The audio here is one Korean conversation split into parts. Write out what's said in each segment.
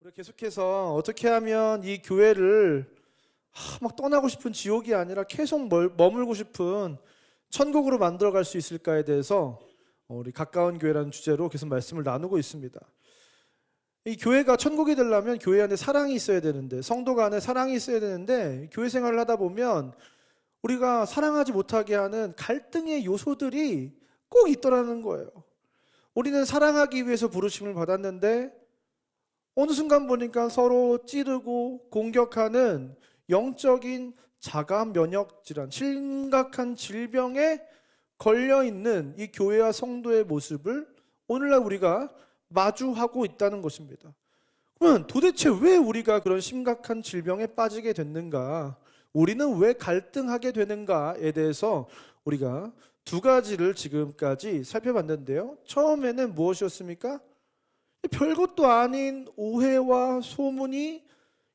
우리가 계속해서 어떻게 하면 이 교회를 막 떠나고 싶은 지옥이 아니라 계속 머물고 싶은 천국으로 만들어갈 수 있을까에 대해서 우리 가까운 교회라는 주제로 계속 말씀을 나누고 있습니다. 이 교회가 천국이 되려면 교회 안에 사랑이 있어야 되는데, 성도가 안에 사랑이 있어야 되는데, 교회 생활을 하다 보면 우리가 사랑하지 못하게 하는 갈등의 요소들이 꼭 있더라는 거예요. 우리는 사랑하기 위해서 부르심을 받았는데 어느 순간 보니까 서로 찌르고 공격하는 영적인 자가 면역 질환, 심각한 질병에 걸려있는 이 교회와 성도의 모습을 오늘날 우리가 마주하고 있다는 것입니다. 그러면 도대체 왜 우리가 그런 심각한 질병에 빠지게 됐는가? 우리는 왜 갈등하게 되는가에 대해서 우리가 두 가지를 지금까지 살펴봤는데요. 처음에는 무엇이었습니까? 별것도 아닌 오해와 소문이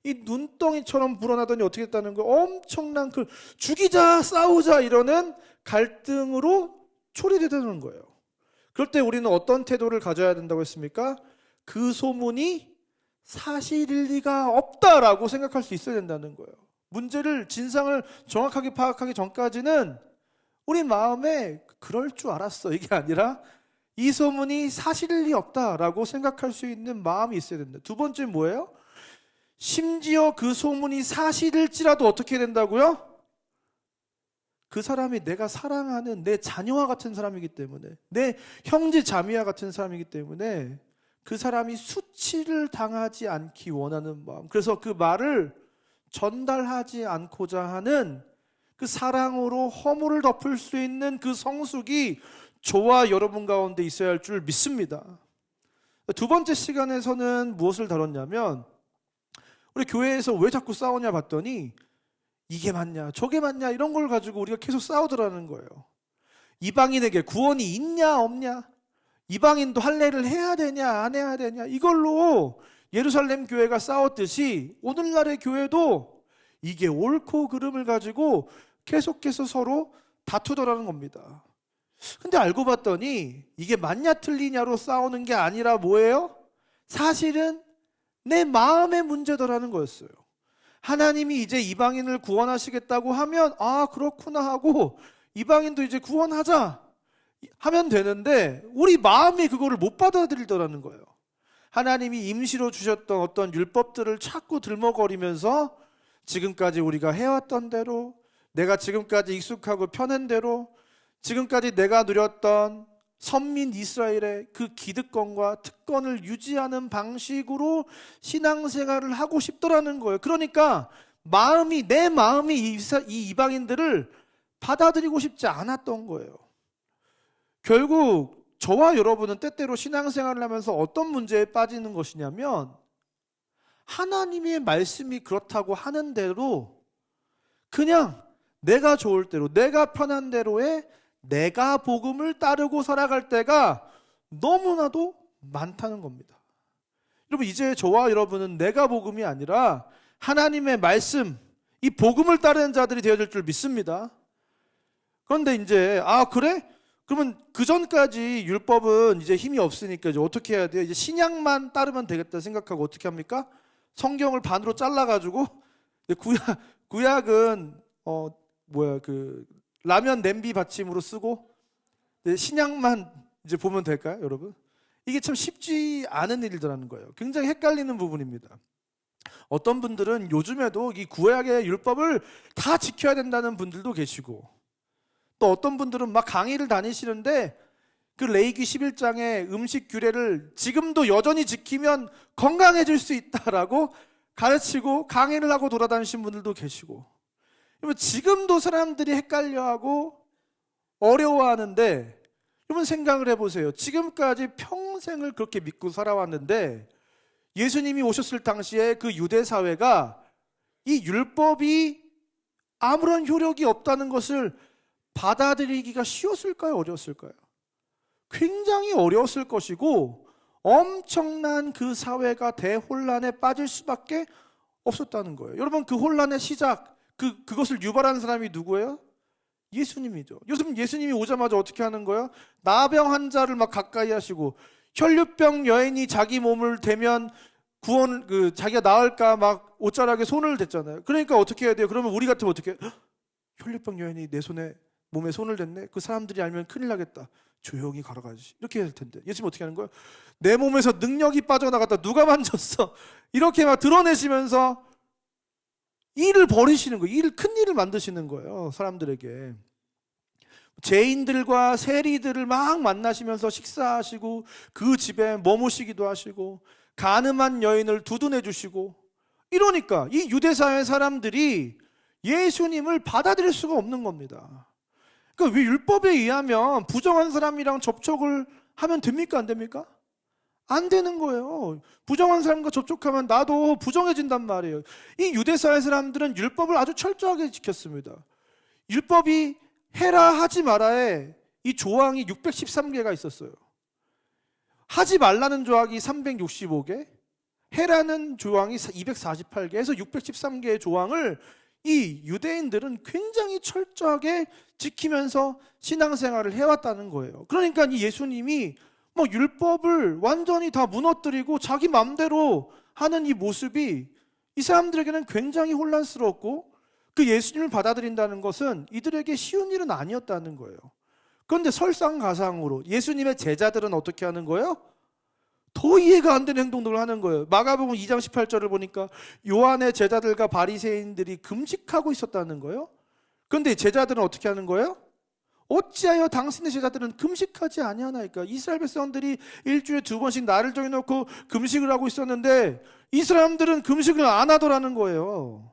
이 눈덩이처럼 불어나더니 어떻게 됐다는 거예요? 엄청난 그 죽이자 싸우자 이러는 갈등으로 초래되는 거예요. 그럴 때 우리는 어떤 태도를 가져야 된다고 했습니까? 그 소문이 사실일 리가 없다라고 생각할 수 있어야 된다는 거예요. 문제를, 진상을 정확하게 파악하기 전까지는 우리 마음에 그럴 줄 알았어 이게 아니라 이 소문이 사실일 리 없다라고 생각할 수 있는 마음이 있어야 된다. 두 번째 뭐예요? 심지어 그 소문이 사실일지라도 어떻게 된다고요? 그 사람이 내가 사랑하는 내 자녀와 같은 사람이기 때문에, 내 형제 자매와 같은 사람이기 때문에 그 사람이 수치를 당하지 않기 원하는 마음, 그래서 그 말을 전달하지 않고자 하는 그 사랑으로 허물을 덮을 수 있는 그 성숙이 저와 여러분 가운데 있어야 할 줄 믿습니다. 두 번째 시간에서는 무엇을 다뤘냐면, 우리 교회에서 왜 자꾸 싸우냐 봤더니 이게 맞냐 저게 맞냐 이런 걸 가지고 우리가 계속 싸우더라는 거예요. 이방인에게 구원이 있냐 없냐, 이방인도 할례를 해야 되냐 안 해야 되냐, 이걸로 예루살렘 교회가 싸웠듯이 오늘날의 교회도 이게 옳고 그름을 가지고 계속해서 서로 다투더라는 겁니다. 근데 알고 봤더니 이게 맞냐 틀리냐로 싸우는 게 아니라 뭐예요? 사실은 내 마음의 문제더라는 거였어요. 하나님이 이제 이방인을 구원하시겠다고 하면 아 그렇구나 하고 이방인도 이제 구원하자 하면 되는데 우리 마음이 그거를 못 받아들이더라는 거예요. 하나님이 임시로 주셨던 어떤 율법들을 자꾸 들먹거리면서 지금까지 우리가 해왔던 대로, 내가 지금까지 익숙하고 편한 대로, 지금까지 내가 누렸던 선민 이스라엘의 그 기득권과 특권을 유지하는 방식으로 신앙생활을 하고 싶더라는 거예요. 그러니까 내 마음이 이 이방인들을 받아들이고 싶지 않았던 거예요. 결국 저와 여러분은 때때로 신앙생활을 하면서 어떤 문제에 빠지는 것이냐면, 하나님의 말씀이 그렇다고 하는 대로 그냥 내가 좋을 대로, 내가 편한 대로의 내가 복음을 따르고 살아갈 때가 너무나도 많다는 겁니다. 여러분, 이제 저와 여러분은 내가 복음이 아니라 하나님의 말씀, 이 복음을 따르는 자들이 되어야 될 줄 믿습니다. 그런데 이제 그래? 그러면 그 전까지 율법은 이제 힘이 없으니까 이제 어떻게 해야 돼요? 이제 신약만 따르면 되겠다 생각하고 어떻게 합니까? 성경을 반으로 잘라가지고 구약은 라면 냄비 받침으로 쓰고 신약만 이제 보면 될까요, 여러분? 이게 참 쉽지 않은 일이라는 거예요. 굉장히 헷갈리는 부분입니다. 어떤 분들은 요즘에도 이 구약의 율법을 다 지켜야 된다는 분들도 계시고, 또 어떤 분들은 막 강의를 다니시는데 그 레위기 11장의 음식 규례를 지금도 여전히 지키면 건강해질 수 있다라고 가르치고 강의를 하고 돌아다니신 분들도 계시고, 여러분 지금도 사람들이 헷갈려하고 어려워하는데, 여러분 생각을 해보세요. 지금까지 평생을 그렇게 믿고 살아왔는데 예수님이 오셨을 당시에 그 유대 사회가 이 율법이 아무런 효력이 없다는 것을 받아들이기가 쉬웠을까요? 어려웠을까요? 굉장히 어려웠을 것이고 엄청난 그 사회가 대혼란에 빠질 수밖에 없었다는 거예요. 여러분, 그 혼란의 시작, 그것을 유발한 사람이 누구예요? 예수님이죠. 요즘 예수님이 오자마자 어떻게 하는 거예요? 나병 환자를 막 가까이 하시고, 혈류병 여인이 자기 몸을 대면 자기가 나을까 막 옷자락에 손을 댔잖아요. 그러니까 어떻게 해야 돼요? 그러면 우리 같으면 어떻게 해요? 혈류병 여인이 내 몸에 손을 댔네. 그 사람들이 알면 큰일 나겠다. 조용히 걸어가지. 이렇게 해야 될 텐데. 예수님 어떻게 하는 거예요? 내 몸에서 능력이 빠져나갔다. 누가 만졌어? 이렇게 막 드러내시면서 일을 벌이시는 거예요. 큰 일을 만드시는 거예요. 사람들에게. 죄인들과 세리들을 막 만나시면서 식사하시고 그 집에 머무시기도 하시고 간음한 여인을 두둔해 주시고, 이러니까 이 유대사회 사람들이 예수님을 받아들일 수가 없는 겁니다. 그러니까 왜 율법에 의하면 부정한 사람이랑 접촉을 하면 됩니까? 안 됩니까? 안 되는 거예요. 부정한 사람과 접촉하면 나도 부정해진단 말이에요. 이 유대사회 사람들은 율법을 아주 철저하게 지켰습니다. 율법이 해라 하지 마라에 이 조항이 613개가 있었어요. 하지 말라는 조항이 365개, 해라는 조항이 248개, 해서 613개의 조항을 이 유대인들은 굉장히 철저하게 지키면서 신앙생활을 해왔다는 거예요. 그러니까 이 예수님이 율법을 완전히 다 무너뜨리고 자기 마음대로 하는 이 모습이 이 사람들에게는 굉장히 혼란스럽고, 그 예수님을 받아들인다는 것은 이들에게 쉬운 일은 아니었다는 거예요. 그런데 설상가상으로 예수님의 제자들은 어떻게 하는 거예요? 더 이해가 안 되는 행동들을 하는 거예요. 마가복음 2장 18절을 보니까 요한의 제자들과 바리새인들이 금식하고 있었다는 거예요. 그런데 제자들은 어떻게 하는 거예요? 어찌하여 당신의 제자들은 금식하지 아니하나이까? 이스라엘 백성들이 일주일에 2번씩 날을 정해놓고 금식을 하고 있었는데 이 사람들은 금식을 안 하더라는 거예요.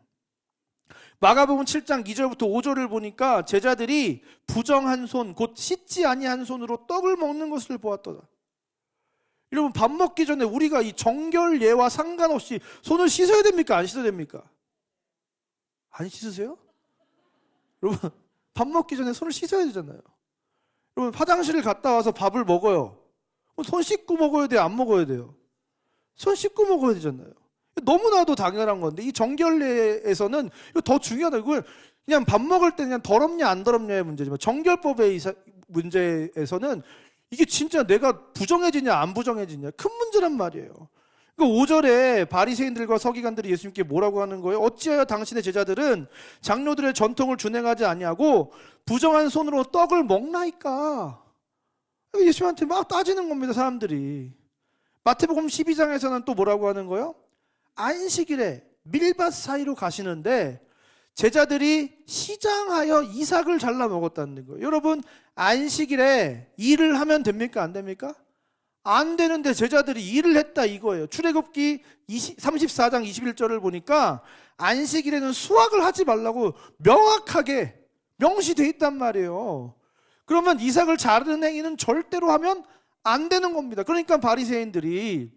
마가복음 7장 2절부터 5절을 보니까 제자들이 부정한 손, 곧 씻지 아니한 손으로 떡을 먹는 것을 보았더라. 여러분, 밥 먹기 전에 우리가 이 정결 예와 상관없이 손을 씻어야 됩니까? 안 씻어야 됩니까? 안 씻으세요? 여러분, 밥 먹기 전에 손을 씻어야 되잖아요. 여러분, 화장실을 갔다 와서 밥을 먹어요. 손 씻고 먹어야 돼요? 안 먹어야 돼요? 손 씻고 먹어야 되잖아요. 너무나도 당연한 건데 이 정결례에서는 이거 더 중요하다. 이걸 그냥 밥 먹을 때 그냥 더럽냐 안 더럽냐의 문제지만 정결법의 문제에서는 이게 진짜 내가 부정해지냐 안 부정해지냐 큰 문제란 말이에요. 그러니까 5절에 바리새인들과 서기관들이 예수님께 뭐라고 하는 거예요? 어찌하여 당신의 제자들은 장로들의 전통을 준행하지 아니하고 부정한 손으로 떡을 먹나이까? 예수님한테 막 따지는 겁니다, 사람들이. 마태복음 12장에서는 또 뭐라고 하는 거예요? 안식일에 밀밭 사이로 가시는데 제자들이 시장하여 이삭을 잘라 먹었다는 거예요. 여러분, 안식일에 일을 하면 됩니까? 안 됩니까? 안 되는데 제자들이 일을 했다 이거예요. 출애굽기 34장 21절을 보니까 안식일에는 수확을 하지 말라고 명확하게 명시되어 있단 말이에요. 그러면 이삭을 자르는 행위는 절대로 하면 안 되는 겁니다. 그러니까 바리새인들이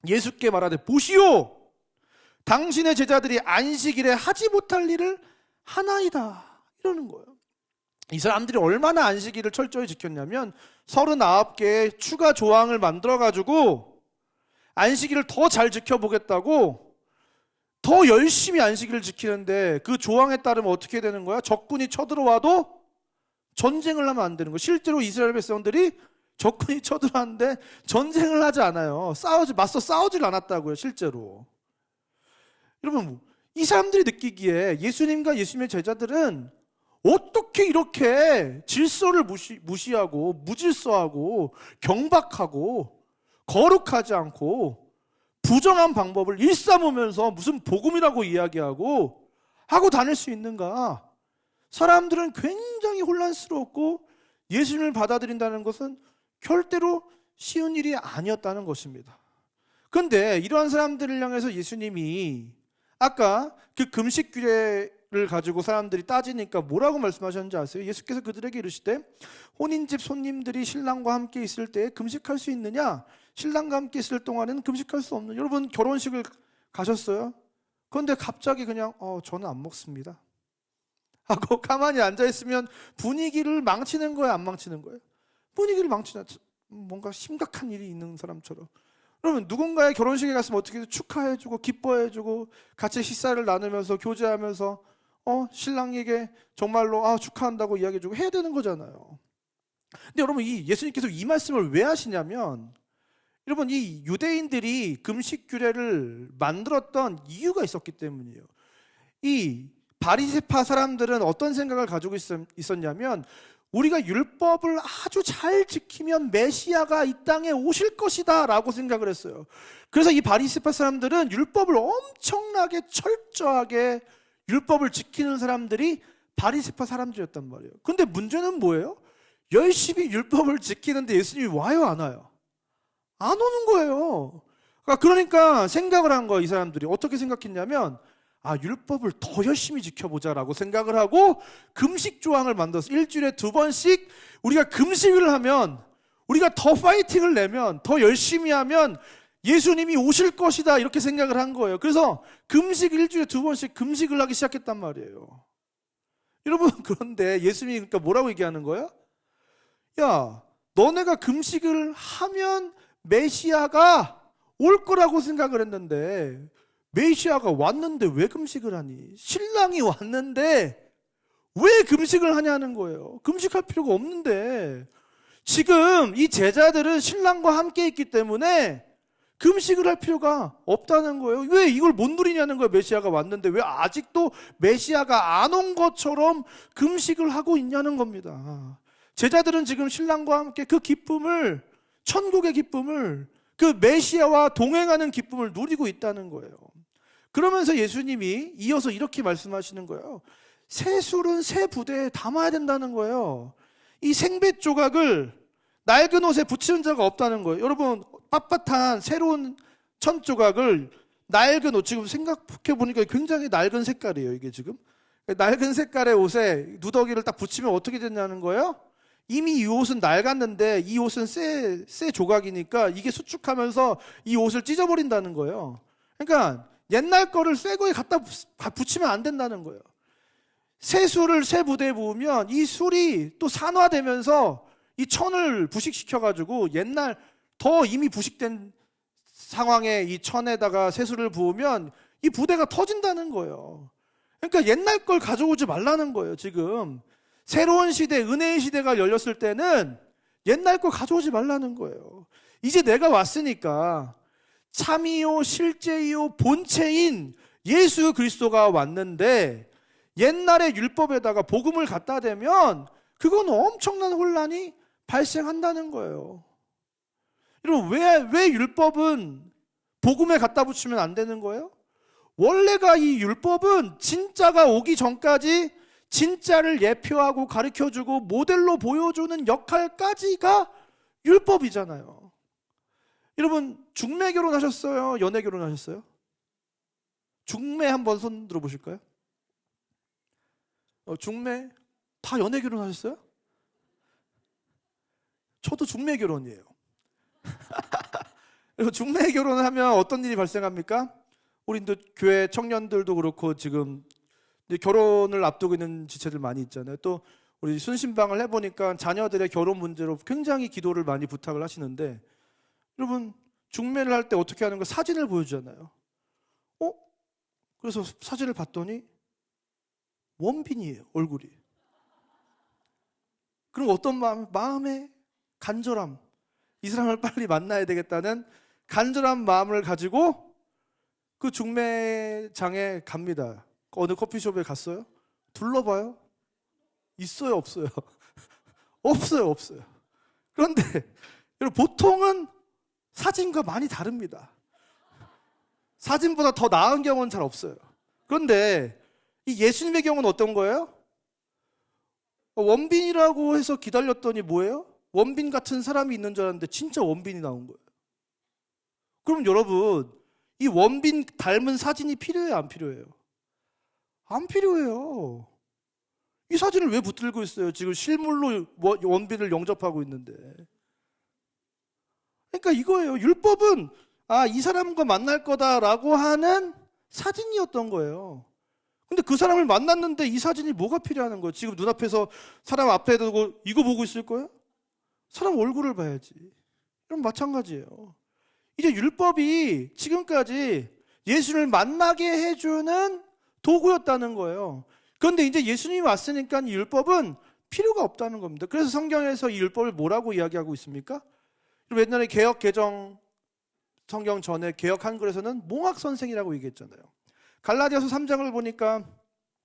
예수께 말하되 보시오, 당신의 제자들이 안식일에 하지 못할 일을 하나이다, 이러는 거예요. 이 사람들이 얼마나 안식일을 철저히 지켰냐면 39개의 추가 조항을 만들어가지고 안식일을 더 잘 지켜보겠다고 더 열심히 안식일을 지키는데, 그 조항에 따르면 어떻게 되는 거야? 적군이 쳐들어와도 전쟁을 하면 안 되는 거예요. 실제로 이스라엘 백성들이 적군이 쳐들어왔는데 전쟁을 하지 않아요. 맞서 싸우질 않았다고요, 실제로. 여러분, 이 사람들이 느끼기에 예수님과 예수님의 제자들은 어떻게 이렇게 질서를 무시하고 무질서하고 경박하고 거룩하지 않고 부정한 방법을 일삼으면서 무슨 복음이라고 이야기하고 하고 다닐 수 있는가? 사람들은 굉장히 혼란스럽고 예수님을 받아들인다는 것은 절대로 쉬운 일이 아니었다는 것입니다. 그런데 이러한 사람들을 향해서 예수님이 아까 그 금식 규례를 가지고 사람들이 따지니까 뭐라고 말씀하셨는지 아세요? 예수께서 그들에게 이르시되 혼인집 손님들이 신랑과 함께 있을 때 금식할 수 있느냐? 신랑과 함께 있을 동안에는 금식할 수 없는. 여러분, 결혼식을 가셨어요? 그런데 갑자기 그냥 저는 안 먹습니다 하고 가만히 앉아있으면 분위기를 망치는 거예요, 안 망치는 거예요? 분위기를 망치는, 뭔가 심각한 일이 있는 사람처럼. 그러면 누군가의 결혼식에 갔으면 어떻게 축하해주고 기뻐해주고 같이 식사를 나누면서 교제하면서 신랑에게 정말로 축하한다고 이야기해주고 해야 되는 거잖아요. 근데 여러분, 이 예수님께서 이 말씀을 왜 하시냐면 여러분, 이 유대인들이 금식 규례를 만들었던 이유가 있었기 때문이에요. 이 바리새파 사람들은 어떤 생각을 가지고 있었냐면, 우리가 율법을 아주 잘 지키면 메시아가 이 땅에 오실 것이다 라고 생각을 했어요. 그래서 이 바리새파 사람들은 율법을 엄청나게 철저하게 율법을 지키는 사람들이 바리새파 사람들이었단 말이에요. 근데 문제는 뭐예요? 열심히 율법을 지키는데 예수님이 와요, 안 와요? 안 오는 거예요. 그러니까 생각을 한 거예요. 이 사람들이 어떻게 생각했냐면, 율법을 더 열심히 지켜보자라고 생각을 하고 금식 조항을 만들어서 일주일에 2번씩 우리가 금식을 하면, 우리가 더 파이팅을 내면, 더 열심히 하면 예수님이 오실 것이다, 이렇게 생각을 한 거예요. 그래서 금식 일주일에 2번씩 금식을 하기 시작했단 말이에요. 여러분, 그런데 예수님이 그러니까 뭐라고 얘기하는 거예요? 야, 너네가 금식을 하면 메시아가 올 거라고 생각을 했는데, 메시아가 왔는데 왜 금식을 하니? 신랑이 왔는데 왜 금식을 하냐는 거예요. 금식할 필요가 없는데. 지금 이 제자들은 신랑과 함께 있기 때문에 금식을 할 필요가 없다는 거예요. 왜 이걸 못 누리냐는 거예요. 메시아가 왔는데 왜 아직도 메시아가 안 온 것처럼 금식을 하고 있냐는 겁니다. 제자들은 지금 신랑과 함께 그 기쁨을, 천국의 기쁨을, 그 메시아와 동행하는 기쁨을 누리고 있다는 거예요. 그러면서 예수님이 이어서 이렇게 말씀하시는 거예요. 새 술은 새 부대에 담아야 된다는 거예요. 이 생배 조각을 낡은 옷에 붙이는 자가 없다는 거예요. 여러분, 빳빳한 새로운 천 조각을 낡은 옷, 지금 생각해 보니까 굉장히 낡은 색깔이에요. 이게 지금 낡은 색깔의 옷에 누더기를 딱 붙이면 어떻게 되냐는 거예요. 이미 이 옷은 낡았는데 이 옷은 새 조각이니까 이게 수축하면서 이 옷을 찢어버린다는 거예요. 그러니까 옛날 거를 새 거에 갖다 붙이면 안 된다는 거예요. 새 술을 새 부대에 부으면 이 술이 또 산화되면서 이 천을 부식시켜가지고 옛날 더 이미 부식된 상황에 이 천에다가 새 술을 부으면 이 부대가 터진다는 거예요. 그러니까 옛날 걸 가져오지 말라는 거예요. 지금 새로운 시대, 은혜의 시대가 열렸을 때는 옛날 걸 가져오지 말라는 거예요. 이제 내가 왔으니까 참이요 실제이요 본체인 예수 그리스도가 왔는데 옛날의 율법에다가 복음을 갖다 대면 그건 엄청난 혼란이 발생한다는 거예요. 여러분, 왜 율법은 복음에 갖다 붙이면 안 되는 거예요? 원래가 이 율법은 진짜가 오기 전까지 진짜를 예표하고 가르쳐주고 모델로 보여주는 역할까지가 율법이잖아요. 여러분, 중매 결혼하셨어요? 연애 결혼하셨어요? 중매 한번 손 들어보실까요? 중매 다 연애 결혼하셨어요? 저도 중매 결혼이에요. 중매 결혼하면 어떤 일이 발생합니까? 우리 교회 청년들도 그렇고 지금 결혼을 앞두고 있는 지체들 많이 있잖아요. 또 우리 순신방을 해보니까 자녀들의 결혼 문제로 굉장히 기도를 많이 부탁을 하시는데, 여러분, 중매를 할 때 어떻게 하는 거? 사진을 보여주잖아요. 그래서 사진을 봤더니 원빈이에요, 얼굴이. 그럼 어떤 마음의 간절함, 이 사람을 빨리 만나야 되겠다는 간절한 마음을 가지고 그 중매장에 갑니다. 어느 커피숍에 갔어요? 둘러봐요? 있어요, 없어요? 없어요. 그런데 여러분, 보통은 사진과 많이 다릅니다. 사진보다 더 나은 경우는 잘 없어요. 그런데 이 예수님의 경우는 어떤 거예요? 원빈이라고 해서 기다렸더니 뭐예요? 원빈 같은 사람이 있는 줄 알았는데 진짜 원빈이 나온 거예요. 그럼 여러분, 이 원빈 닮은 사진이 필요해요, 안 필요해요? 안 필요해요. 이 사진을 왜 붙들고 있어요? 지금 실물로 원빈을 영접하고 있는데. 그러니까 이거예요. 율법은 이 사람과 만날 거다라고 하는 사진이었던 거예요. 근데 그 사람을 만났는데 이 사진이 뭐가 필요하는 거예요? 지금 눈앞에서 사람 앞에 두고 이거 보고 있을 거예요? 사람 얼굴을 봐야지. 그럼 마찬가지예요. 이제 율법이 지금까지 예수를 만나게 해주는 도구였다는 거예요. 그런데 이제 예수님이 왔으니까 이 율법은 필요가 없다는 겁니다. 그래서 성경에서 이 율법을 뭐라고 이야기하고 있습니까? 옛날에 개역 개정 성경 전에 개역 한글에서는 몽학 선생이라고 얘기했잖아요. 갈라디아서 3장을 보니까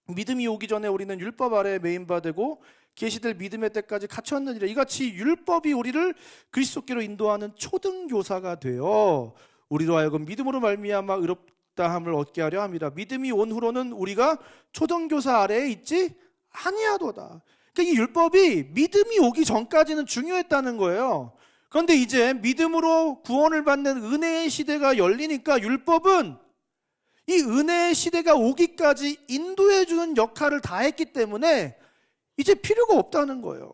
믿음이 오기 전에 우리는 율법 아래에 매인바되고 계시될 믿음의 때까지 갇혔느니라. 이같이 율법이 우리를 그리스도께로 인도하는 초등교사가 되어 우리로 하여금 믿음으로 말미암아 의롭다함을 얻게 하려 함이라. 믿음이 온 후로는 우리가 초등교사 아래에 있지 아니하도다. 그러니까 이 율법이 믿음이 오기 전까지는 중요했다는 거예요. 그런데 이제 믿음으로 구원을 받는 은혜의 시대가 열리니까 율법은 이 은혜의 시대가 오기까지 인도해 주는 역할을 다 했기 때문에 이제 필요가 없다는 거예요.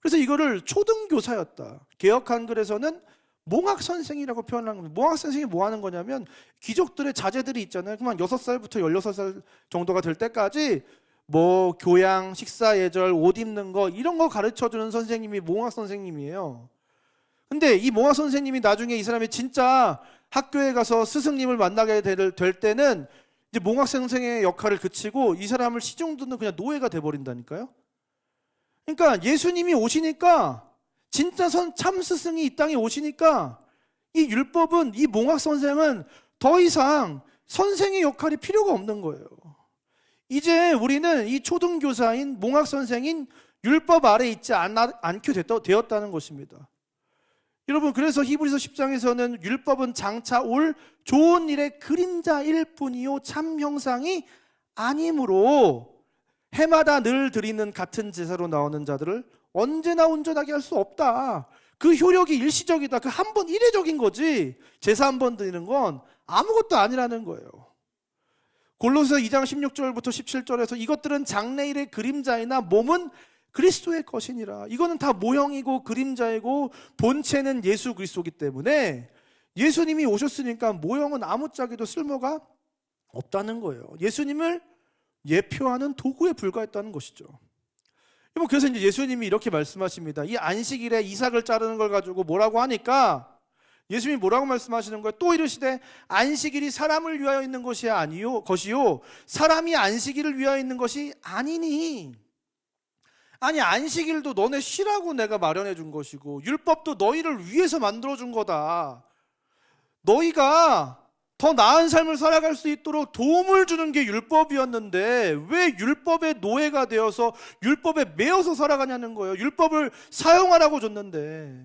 그래서 이거를 초등교사였다. 개역 한글에서는 몽학 선생이라고 표현한 겁니다. 몽학 선생이 뭐 하는 거냐면 귀족들의 자제들이 있잖아요. 그만 6살부터 16살 정도가 될 때까지 뭐 교양, 식사 예절, 옷 입는 거 이런 거 가르쳐 주는 선생님이 몽학 선생님이에요. 근데 이 몽학 선생님이 나중에 이 사람이 진짜 학교에 가서 스승님을 만나게 될 때는 이제 몽학 선생의 역할을 그치고 이 사람을 시중 듣는 그냥 노예가 돼버린다니까요. 그러니까 예수님이 오시니까 진짜 참 스승이 이 땅에 오시니까 이 율법은, 이 몽학 선생은 더 이상 선생의 역할이 필요가 없는 거예요. 이제 우리는 이 초등교사인 몽학 선생인 율법 아래 있지 않게 되었다는 것입니다. 여러분, 그래서 히브리서 10장에서는 율법은 장차 올 좋은 일의 그림자일 뿐이요 참 형상이 아니므로 해마다 늘 드리는 같은 제사로 나오는 자들을 언제나 온전하게 할 수 없다. 그 효력이 일시적이다. 그 한 번 이례적인 거지. 제사 한 번 드리는 건 아무것도 아니라는 거예요. 골로새 2장 16절부터 17절에서 이것들은 장래일의 그림자이나 몸은 그리스도의 것이니라. 이거는 다 모형이고 그림자이고 본체는 예수 그리스도이기 때문에 예수님이 오셨으니까 모형은 아무짝에도 쓸모가 없다는 거예요. 예수님을 예표하는 도구에 불과했다는 것이죠. 그래서 이제 예수님이 이렇게 말씀하십니다. 이 안식일에 이삭을 자르는 걸 가지고 뭐라고 하니까 예수님이 뭐라고 말씀하시는 거예요? 또 이르시되 안식일이 사람을 위하여 있는 것이 것이요 사람이 안식일을 위하여 있는 것이 아니니. 아니, 안식일도 너네 쉬라고 내가 마련해 준 것이고 율법도 너희를 위해서 만들어 준 거다. 너희가 더 나은 삶을 살아갈 수 있도록 도움을 주는 게 율법이었는데 왜 율법의 노예가 되어서 율법에 매여서 살아가냐는 거예요. 율법을 사용하라고 줬는데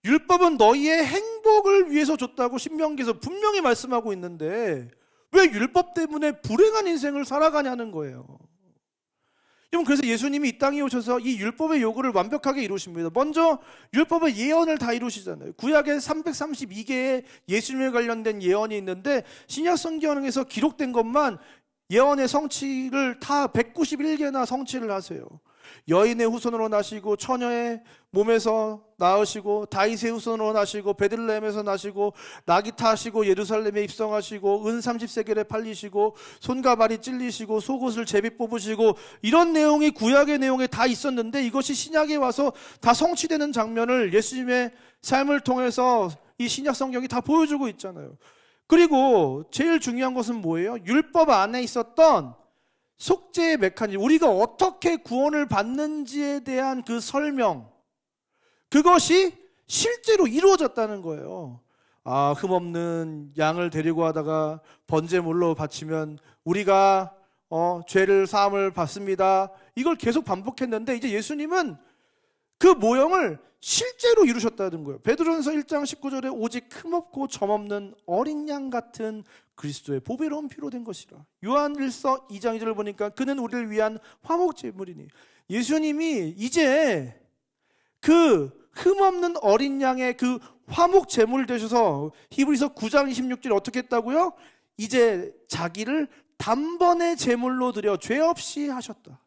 율법은 너희의 행복을 위해서 줬다고 신명기에서 분명히 말씀하고 있는데 왜 율법 때문에 불행한 인생을 살아가냐는 거예요. 그래서 예수님이 이 땅에 오셔서 이 율법의 요구를 완벽하게 이루십니다. 먼저 율법의 예언을 다 이루시잖아요. 구약에 332개의 예수님에 관련된 예언이 있는데 신약 성경에서 기록된 것만 예언의 성취를 다 191개나 성취를 하세요. 여인의 후손으로 나시고 처녀의 몸에서 낳으시고 다윗의 후손으로 나시고 베들레헴에서 나시고 나귀 타시고 예루살렘에 입성하시고 은 30세겔에 팔리시고 손과 발이 찔리시고 속옷을 제비 뽑으시고 이런 내용이 구약의 내용에 다 있었는데 이것이 신약에 와서 다 성취되는 장면을 예수님의 삶을 통해서 이 신약 성경이 다 보여주고 있잖아요. 그리고 제일 중요한 것은 뭐예요? 율법 안에 있었던 속죄의 메커니즘, 우리가 어떻게 구원을 받는지에 대한 그 설명, 그것이 실제로 이루어졌다는 거예요. 흠없는 양을 데리고 하다가 번제물로 바치면 우리가 죄를 사함을 받습니다. 이걸 계속 반복했는데 이제 예수님은 그 모형을 실제로 이루셨다는 거예요. 베드로전서 1장 19절에 오직 흠없고 점없는 어린 양 같은 그리스도의 보배로운 피로 된 것이라. 요한일서 2장 2절을 보니까 그는 우리를 위한 화목제물이니. 예수님이 이제 그 흠없는 어린 양의 그 화목제물 되셔서 히브리서 9장 26절에 어떻게 했다고요? 이제 자기를 단번에 제물로 드려 죄 없이 하셨다.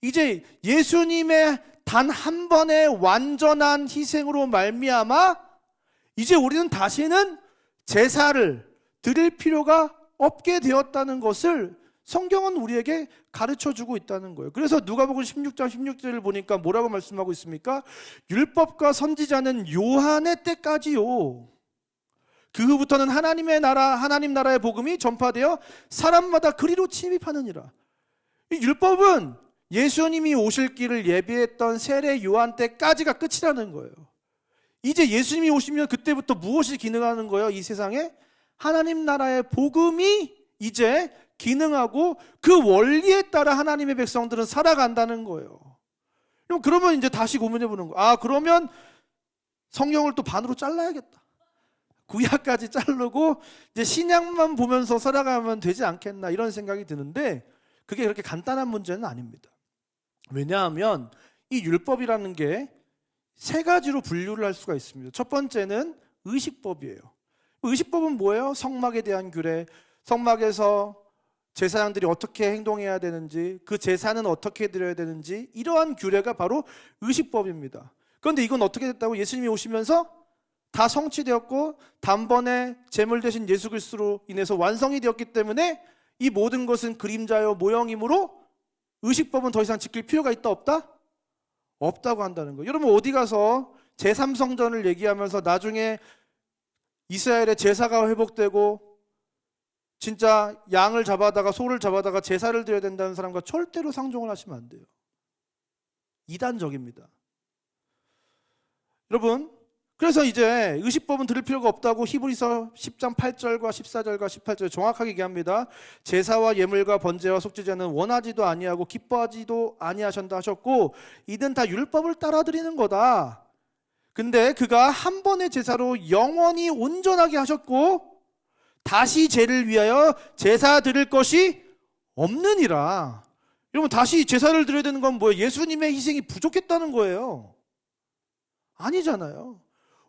이제 예수님의 단 한 번의 완전한 희생으로 말미암아 이제 우리는 다시는 제사를 드릴 필요가 없게 되었다는 것을 성경은 우리에게 가르쳐주고 있다는 거예요. 그래서 누가복음 16장 16절을 보니까 뭐라고 말씀하고 있습니까? 율법과 선지자는 요한의 때까지요. 그 후부터는 하나님의 나라, 하나님 나라의 복음이 전파되어 사람마다 그리로 침입하느니라. 이 율법은 예수님이 오실 길을 예비했던 세례 요한 때까지가 끝이라는 거예요. 이제 예수님이 오시면 그때부터 무엇이 기능하는 거예요? 이 세상에 하나님 나라의 복음이 이제 기능하고 그 원리에 따라 하나님의 백성들은 살아간다는 거예요. 그러면 이제 다시 고민해 보는 거예요. 아, 그러면 성경을 또 반으로 잘라야겠다. 구약까지 자르고 이제 신약만 보면서 살아가면 되지 않겠나 이런 생각이 드는데 그게 그렇게 간단한 문제는 아닙니다. 왜냐하면 이 율법이라는 게 세 가지로 분류를 할 수가 있습니다. 첫 번째는 의식법이에요. 의식법은 뭐예요? 성막에 대한 규례, 성막에서 제사장들이 어떻게 행동해야 되는지, 그 제사는 어떻게 드려야 되는지, 이러한 규례가 바로 의식법입니다. 그런데 이건 어떻게 됐다고? 예수님이 오시면서 다 성취되었고 단번에 제물 대신 예수 그리스도로 인해서 완성이 되었기 때문에 이 모든 것은 그림자요 모형이므로 의식법은 더 이상 지킬 필요가 있다 없다? 없다고 한다는 거예요. 여러분 어디 가서 제3성전을 얘기하면서 나중에 이스라엘의 제사가 회복되고 진짜 양을 잡아다가 소를 잡아다가 제사를 드려야 된다는 사람과 절대로 상종을 하시면 안 돼요. 이단적입니다. 여러분, 그래서 이제 의식법은 들을 필요가 없다고 히브리서 10장 8절과 14절과 18절 정확하게 얘기합니다. 제사와 예물과 번제와 속죄제는 원하지도 아니하고 기뻐하지도 아니하신다 하셨고 이는 다 율법을 따라드리는 거다. 근데 그가 한 번의 제사로 영원히 온전하게 하셨고 다시 죄를 위하여 제사 드릴 것이 없느니라. 여러분 다시 제사를 드려야 되는 건 뭐예요? 예수님의 희생이 부족했다는 거예요. 아니잖아요.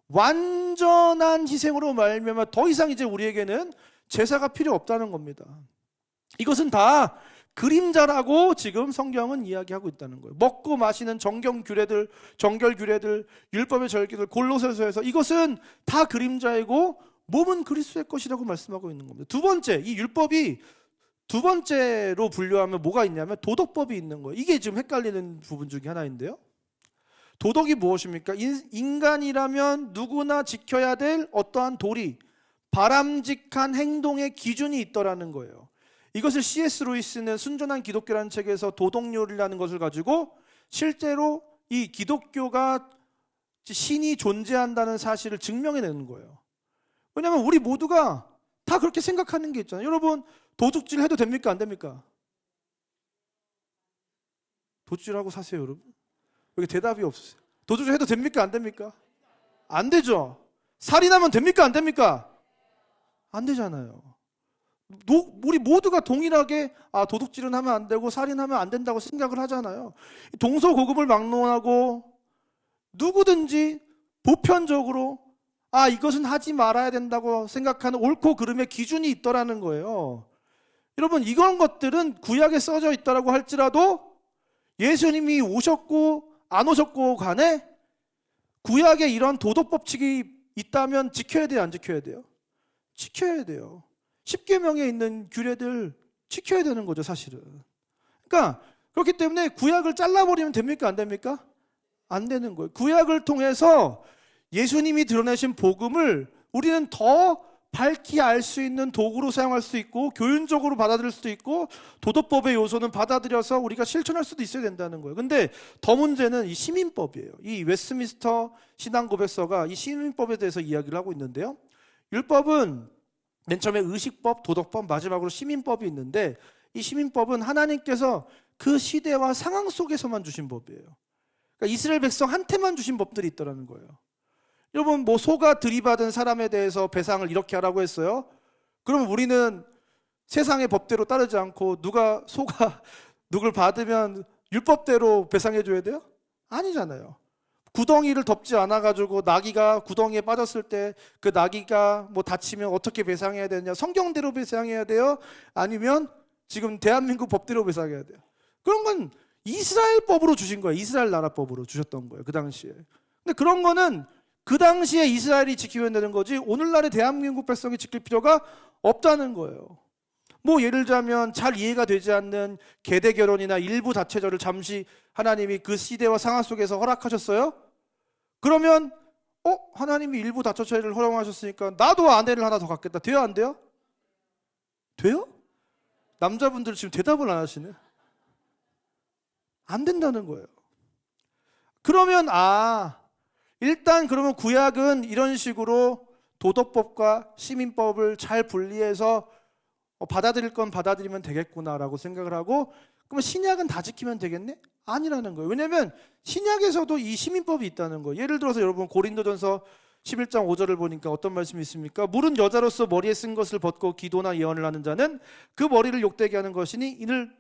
완전한 희생으로 말미암아 더 이상 이제 우리에게는 제사가 필요 없다는 겁니다. 이것은 다 그림자라고 지금 성경은 이야기하고 있다는 거예요. 먹고 마시는 정경 규례들, 정결 규례들, 율법의 절기들, 골로새서에서 이것은 다 그림자이고 몸은 그리스도의 것이라고 말씀하고 있는 겁니다. 두 번째, 이 율법이 두 번째로 분류하면 뭐가 있냐면 도덕법이 있는 거예요. 이게 지금 헷갈리는 부분 중에 하나인데요. 도덕이 무엇입니까? 인간이라면 누구나 지켜야 될 어떠한 도리, 바람직한 행동의 기준이 있더라는 거예요. 이것을 C.S. 루이스는 순전한 기독교라는 책에서 도덕률이라는 것을 가지고 실제로 이 기독교가 신이 존재한다는 사실을 증명해내는 거예요. 왜냐하면 우리 모두가 다 그렇게 생각하는 게 있잖아요. 여러분 도둑질 해도 됩니까? 안 됩니까? 도둑질하고 사세요 여러분? 여기 대답이 없어요. 도둑질 해도 됩니까? 안 됩니까? 안 되죠. 살인하면 됩니까? 안 됩니까? 안 되잖아요. 우리 모두가 동일하게 도둑질은 하면 안 되고 살인하면 안 된다고 생각을 하잖아요. 동서고금을 막론하고 누구든지 보편적으로 이것은 하지 말아야 된다고 생각하는 옳고 그름의 기준이 있더라는 거예요. 여러분 이런 것들은 구약에 써져 있다라고 할지라도 예수님이 오셨고 안 오셨고 간에 구약에 이런 도덕 법칙이 있다면 지켜야 돼요? 안 지켜야 돼요? 지켜야 돼요. 십계명에 있는 규례들 지켜야 되는 거죠 사실은. 그러니까 그렇기 때문에 구약을 잘라버리면 됩니까? 안 됩니까? 안 되는 거예요. 구약을 통해서 예수님이 드러내신 복음을 우리는 더 밝히 알 수 있는 도구로 사용할 수 있고 교훈적으로 받아들일 수도 있고 도덕법의 요소는 받아들여서 우리가 실천할 수도 있어야 된다는 거예요. 근데 더 문제는 이 시민법이에요. 이 웨스트민스터 신앙고백서가 이 시민법에 대해서 이야기를 하고 있는데요. 율법은 맨 처음에 의식법, 도덕법, 마지막으로 시민법이 있는데 이 시민법은 하나님께서 그 시대와 상황 속에서만 주신 법이에요. 그러니까 이스라엘 백성한테만 주신 법들이 있더라는 거예요. 여러분 뭐 소가 들이받은 사람에 대해서 배상을 이렇게 하라고 했어요. 그러면 우리는 세상의 법대로 따르지 않고 소가 누굴 받으면 율법대로 배상해 줘야 돼요? 아니잖아요. 구덩이를 덮지 않아 가지고 나귀가 구덩이에 빠졌을 때 그 나귀가 뭐 다치면 어떻게 배상해야 되냐? 성경대로 배상해야 돼요? 아니면 지금 대한민국 법대로 배상해야 돼요? 그런 건 이스라엘 법으로 주신 거예요. 이스라엘 나라 법으로 주셨던 거예요. 그 당시에. 근데 그런 거는 그 당시에 이스라엘이 지키면 되는 거지 오늘날의 대한민국 백성이 지킬 필요가 없다는 거예요. 뭐 예를 들자면 잘 이해가 되지 않는 계대 결혼이나 일부 다체절을 잠시 하나님이 그 시대와 상황 속에서 허락하셨어요? 그러면 하나님이 일부 다처제를 허용하셨으니까 나도 아내를 하나 더 갖겠다. 돼요? 안 돼요? 돼요? 남자분들 지금 대답을 안 하시네. 안 된다는 거예요. 그러면 일단 그러면 구약은 이런 식으로 도덕법과 시민법을 잘 분리해서 받아들일 건 받아들이면 되겠구나라고 생각을 하고, 그러면 신약은 다 지키면 되겠네? 아니라는 거예요. 왜냐하면 신약에서도 이 시민법이 있다는 거예요. 예를 들어서 여러분 고린도전서 11장 5절을 보니까 어떤 말씀이 있습니까? 물은 여자로서 머리에 쓴 것을 벗고 기도나 예언을 하는 자는 그 머리를 욕되게 하는 것이니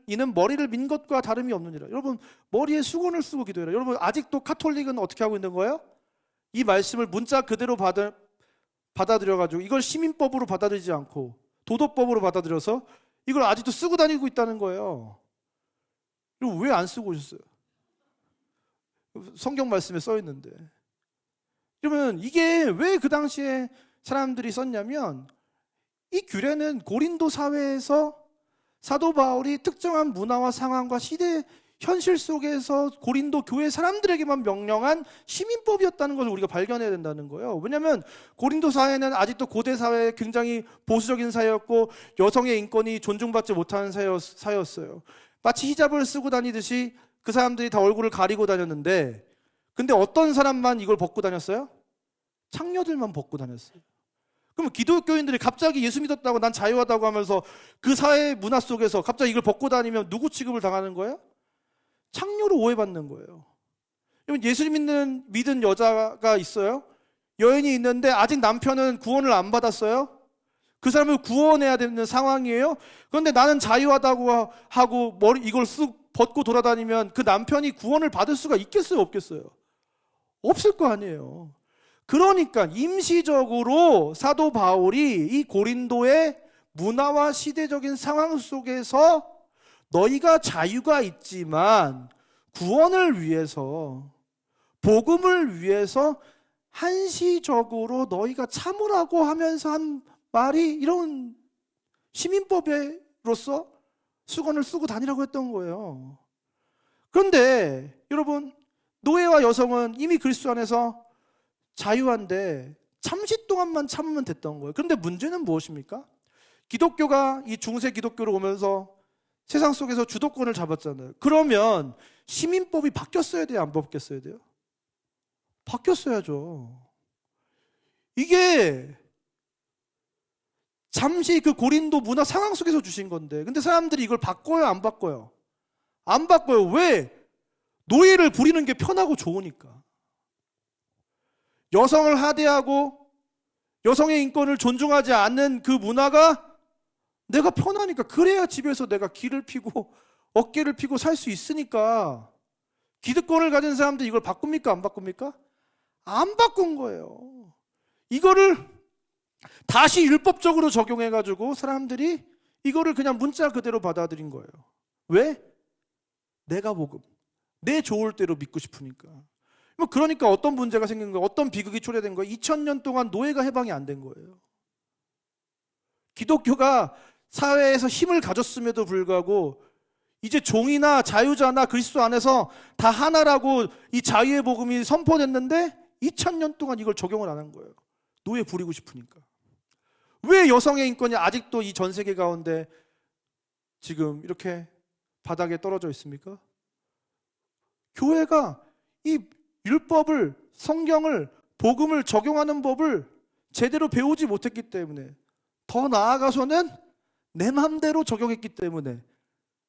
이는 머리를 민 것과 다름이 없느니라. 여러분, 머리에 수건을 쓰고 기도해라. 여러분, 아직도 카톨릭은 어떻게 하고 있는 거예요? 이 말씀을 문자 그대로 받아들여가지고 이걸 시민법으로 받아들이지 않고 도덕법으로 받아들여서 이걸 아직도 쓰고 다니고 있다는 거예요. 그리고 왜 안 쓰고 오셨어요? 성경 말씀에 써 있는데. 그러면 이게 왜 그 당시에 사람들이 썼냐면, 이 규례는 고린도 사회에서 사도 바울이 특정한 문화와 상황과 시대 현실 속에서 고린도 교회 사람들에게만 명령한 시민법이었다는 것을 우리가 발견해야 된다는 거예요. 왜냐하면 고린도 사회는 아직도 고대 사회에 굉장히 보수적인 사회였고 여성의 인권이 존중받지 못하는 사회였어요. 마치 히잡을 쓰고 다니듯이 그 사람들이 다 얼굴을 가리고 다녔는데, 근데 어떤 사람만 이걸 벗고 다녔어요? 창녀들만 벗고 다녔어요. 그럼 기독교인들이 갑자기 예수 믿었다고 난 자유하다고 하면서 그 사회 문화 속에서 갑자기 이걸 벗고 다니면 누구 취급을 당하는 거예요? 창녀로 오해받는 거예요. 예수 믿은 여자가 있어요. 여인이 있는데 아직 남편은 구원을 안 받았어요. 그 사람을 구원해야 되는 상황이에요. 그런데 나는 자유하다고 하고 이걸 쓱 벗고 돌아다니면 그 남편이 구원을 받을 수가 있겠어요, 없겠어요? 없을 거 아니에요. 그러니까 임시적으로 사도 바울이 이 고린도의 문화와 시대적인 상황 속에서 너희가 자유가 있지만 구원을 위해서, 복음을 위해서 한시적으로 너희가 참으라고 하면서 한 말이 이런 시민법으로서 수건을 쓰고 다니라고 했던 거예요. 그런데 여러분, 노예와 여성은 이미 그리스도 안에서 자유한데 잠시 동안만 참으면 됐던 거예요. 그런데 문제는 무엇입니까? 기독교가 이 중세 기독교로 오면서 세상 속에서 주도권을 잡았잖아요. 그러면 시민법이 바뀌었어야 돼요? 안 바뀌었어야 돼요? 바뀌었어야죠. 이게 잠시 그 고린도 문화 상황 속에서 주신 건데, 근데 사람들이 이걸 바꿔요, 안 바꿔요? 안 바꿔요. 왜? 노예를 부리는 게 편하고 좋으니까. 여성을 하대하고 여성의 인권을 존중하지 않는 그 문화가 내가 편하니까, 그래야 집에서 내가 기를 피고 어깨를 피고 살 수 있으니까. 기득권을 가진 사람들이 이걸 바꿉니까? 안 바꿉니까? 안 바꾼 거예요. 이거를 다시 율법적으로 적용해가지고 사람들이 이거를 그냥 문자 그대로 받아들인 거예요. 왜? 내가 복음, 내 좋을 대로 믿고 싶으니까. 그러니까 어떤 문제가 생긴 거예요? 어떤 비극이 초래된 거예요? 2000년 동안 노예가 해방이 안 된 거예요. 기독교가 사회에서 힘을 가졌음에도 불구하고 이제 종이나 자유자나 그리스도 안에서 다 하나라고 이 자유의 복음이 선포됐는데 2000년 동안 이걸 적용을 안 한 거예요. 노예 부리고 싶으니까. 왜 여성의 인권이 아직도 이 전 세계 가운데 지금 이렇게 바닥에 떨어져 있습니까? 교회가 이 율법을, 성경을, 복음을 적용하는 법을 제대로 배우지 못했기 때문에, 더 나아가서는 내 마음대로 적용했기 때문에,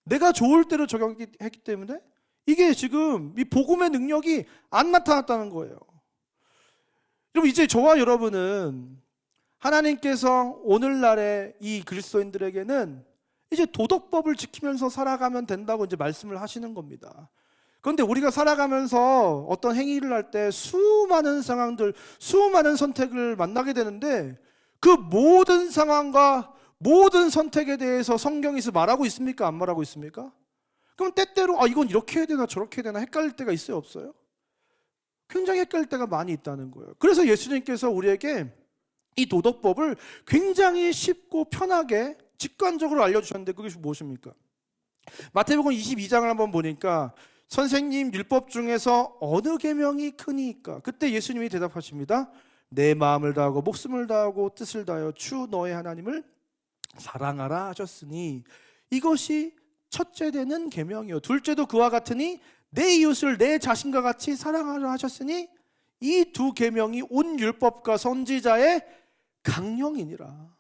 내가 좋을 대로 적용했기 때문에 이게 지금 이 복음의 능력이 안 나타났다는 거예요. 여러분, 이제 저와 여러분은 하나님께서 오늘날의 이 그리스도인들에게는 이제 도덕법을 지키면서 살아가면 된다고 이제 말씀을 하시는 겁니다. 그런데 우리가 살아가면서 어떤 행위를 할 때 수많은 상황들, 수많은 선택을 만나게 되는데, 그 모든 상황과 모든 선택에 대해서 성경이 말하고 있습니까? 안 말하고 있습니까? 그럼 때때로 이건 이렇게 해야 되나 저렇게 해야 되나 헷갈릴 때가 있어요, 없어요? 굉장히 헷갈릴 때가 많이 있다는 거예요. 그래서 예수님께서 우리에게 이 도덕법을 굉장히 쉽고 편하게 직관적으로 알려주셨는데, 그게 무엇입니까? 마태복음 22장을 한번 보니까 선생님, 율법 중에서 어느 계명이 크니까? 그때 예수님이 대답하십니다. 내 마음을 다하고 목숨을 다하고 뜻을 다하여 주 너의 하나님을 사랑하라 하셨으니 이것이 첫째 되는 계명이요 둘째도 그와 같으니 내 이웃을 내 자신과 같이 사랑하라 하셨으니 이 두 계명이 온 율법과 선지자의 강령이니라.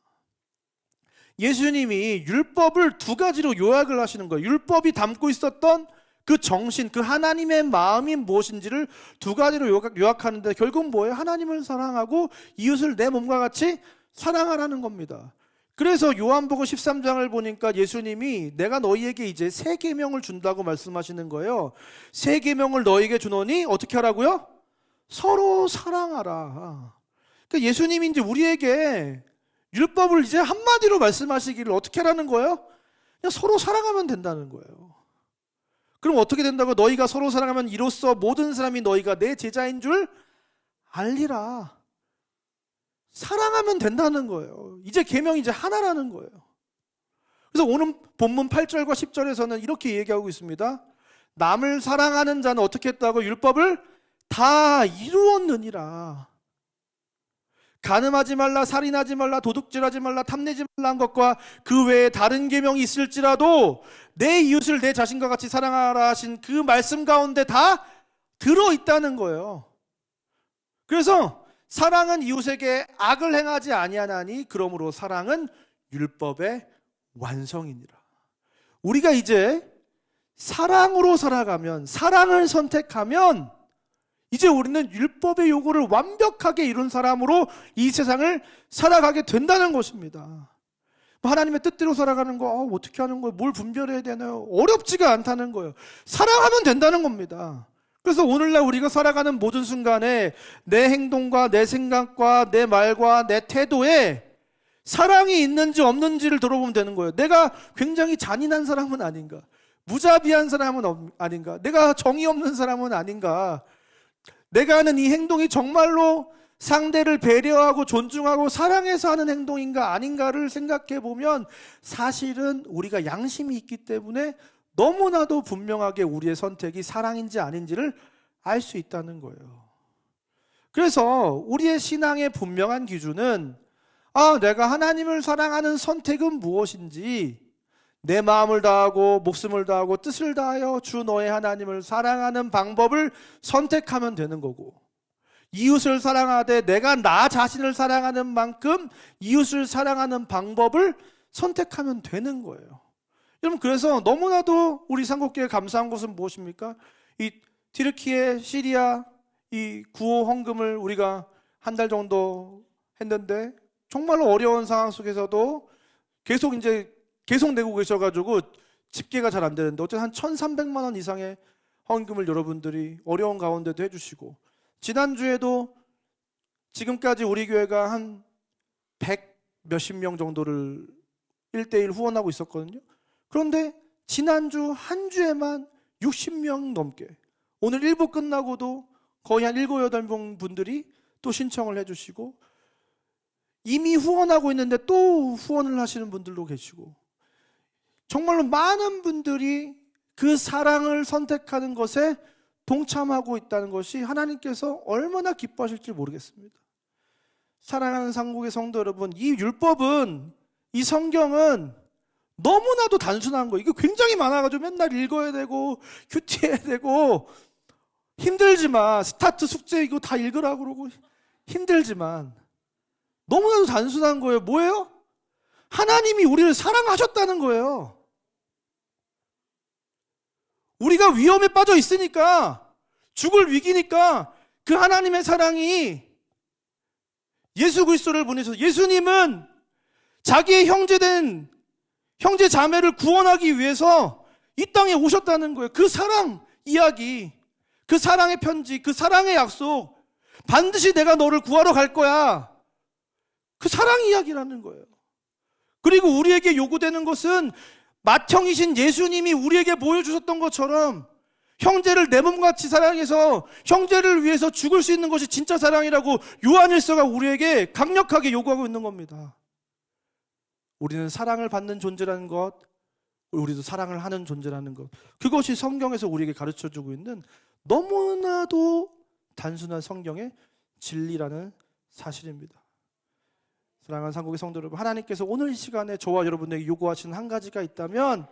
예수님이 율법을 두 가지로 요약을 하시는 거예요. 율법이 담고 있었던 그 정신, 그 하나님의 마음이 무엇인지를 두 가지로 요약하는데 결국 뭐예요? 하나님을 사랑하고 이웃을 내 몸과 같이 사랑하라는 겁니다. 그래서 요한복음 13장을 보니까 예수님이 내가 너희에게 이제 새 계명을 준다고 말씀하시는 거예요. 새 계명을 너희에게 주노니 어떻게 하라고요? 서로 사랑하라. 그러니까 예수님이 이제 우리에게 율법을 이제 한마디로 말씀하시기를 어떻게 하라는 거예요? 그냥 서로 사랑하면 된다는 거예요. 그럼 어떻게 된다고? 너희가 서로 사랑하면 이로써 모든 사람이 너희가 내 제자인 줄 알리라. 사랑하면 된다는 거예요. 이제 계명이 이제 하나라는 거예요. 그래서 오늘 본문 8절과 10절에서는 이렇게 얘기하고 있습니다. 남을 사랑하는 자는 어떻게 했다고? 율법을 다 이루었느니라. 간음하지 말라, 살인하지 말라, 도둑질하지 말라, 탐내지 말라 한 것과 그 외에 다른 계명이 있을지라도 내 이웃을 내 자신과 같이 사랑하라 하신 그 말씀 가운데 다 들어있다는 거예요. 그래서 사랑은 이웃에게 악을 행하지 아니하나니 그러므로 사랑은 율법의 완성이니라. 우리가 이제 사랑으로 살아가면, 사랑을 선택하면 이제 우리는 율법의 요구를 완벽하게 이룬 사람으로 이 세상을 살아가게 된다는 것입니다. 하나님의 뜻대로 살아가는 거 어떻게 하는 거예요? 뭘 분별해야 되나요? 어렵지가 않다는 거예요. 사랑하면 된다는 겁니다. 그래서 오늘날 우리가 살아가는 모든 순간에 내 행동과 내 생각과 내 말과 내 태도에 사랑이 있는지 없는지를 들어보면 되는 거예요. 내가 굉장히 잔인한 사람은 아닌가? 무자비한 사람은 아닌가? 내가 정의 없는 사람은 아닌가? 내가 하는 이 행동이 정말로 상대를 배려하고 존중하고 사랑해서 하는 행동인가 아닌가를 생각해 보면 사실은 우리가 양심이 있기 때문에 너무나도 분명하게 우리의 선택이 사랑인지 아닌지를 알 수 있다는 거예요. 그래서 우리의 신앙의 분명한 기준은 내가 하나님을 사랑하는 선택은 무엇인지 내 마음을 다하고 목숨을 다하고 뜻을 다하여 주 너의 하나님을 사랑하는 방법을 선택하면 되는 거고, 이웃을 사랑하되 내가 나 자신을 사랑하는 만큼 이웃을 사랑하는 방법을 선택하면 되는 거예요. 여러분, 그래서 너무나도 우리 삼국교회 감사한 것은 무엇입니까? 이 튀르키예, 시리아 이 구호 헌금을 우리가 한 달 정도 했는데 정말로 어려운 상황 속에서도 계속 내고 계셔가지고 집계가 잘 안 되는데 어쨌든 한 1,300만 원 이상의 헌금을 여러분들이 어려운 가운데도 해주시고, 지난주에도 지금까지 우리 교회가 한 100 몇십 명 정도를 1대1 후원하고 있었거든요. 그런데 지난주 한 주에만 60명 넘게, 오늘 1부 끝나고도 거의 한 7, 8명 분들이 또 신청을 해주시고, 이미 후원하고 있는데 또 후원을 하시는 분들도 계시고, 정말로 많은 분들이 그 사랑을 선택하는 것에 동참하고 있다는 것이 하나님께서 얼마나 기뻐하실지 모르겠습니다. 사랑하는 상국의 성도 여러분, 이 율법은, 이 성경은 너무나도 단순한 거예요. 이거 굉장히 많아가지고 맨날 읽어야 되고 큐티해야 되고 힘들지만, 스타트 숙제 이거 다 읽으라고 그러고 힘들지만 너무나도 단순한 거예요. 뭐예요? 하나님이 우리를 사랑하셨다는 거예요. 우리가 위험에 빠져 있으니까, 죽을 위기니까 그 하나님의 사랑이 예수 그리스도를 보내셔서, 예수님은 자기의 형제된 형제 자매를 구원하기 위해서 이 땅에 오셨다는 거예요. 그 사랑 이야기, 그 사랑의 편지, 그 사랑의 약속, 반드시 내가 너를 구하러 갈 거야, 그 사랑 이야기라는 거예요. 그리고 우리에게 요구되는 것은 맏형이신 예수님이 우리에게 보여주셨던 것처럼 형제를 내 몸같이 사랑해서 형제를 위해서 죽을 수 있는 것이 진짜 사랑이라고 요한일서가 우리에게 강력하게 요구하고 있는 겁니다. 우리는 사랑을 받는 존재라는 것, 우리도 사랑을 하는 존재라는 것, 그것이 성경에서 우리에게 가르쳐주고 있는 너무나도 단순한 성경의 진리라는 사실입니다. 사랑하는 상국의 성도 여러분, 하나님께서 오늘 이 시간에 저와 여러분에게 요구하시는 한 가지가 있다면